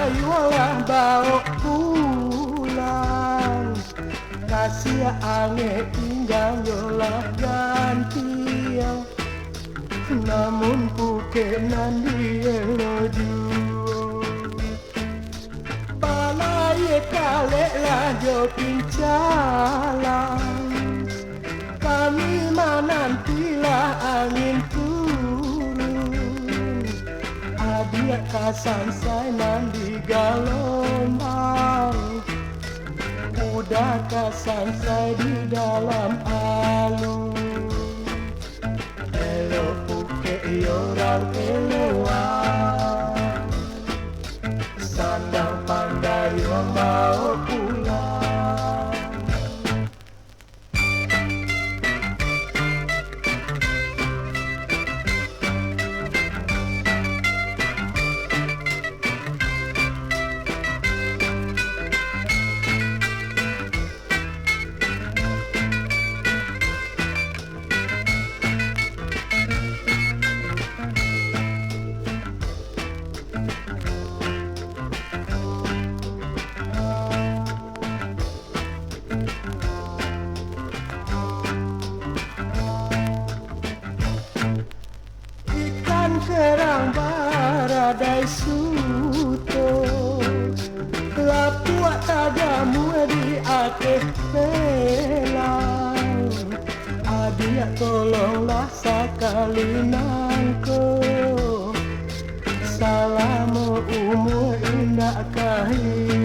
ayolah bawa pulang. Kasih angin tinggal yolah ganti. Namun puke nandi eloju balai kalek lah jo pincalang. Kami menantilah angin turun. Adia kasan saya nandi gelombang. Udah kasan saya di dalam alun. Elo puke orang eloan. Sandang pandai mau pulang. Kerang baradai suto lapuak tadamu di atas pelang. Adia tolonglah sekali nangko. Salamu umur indah kahit.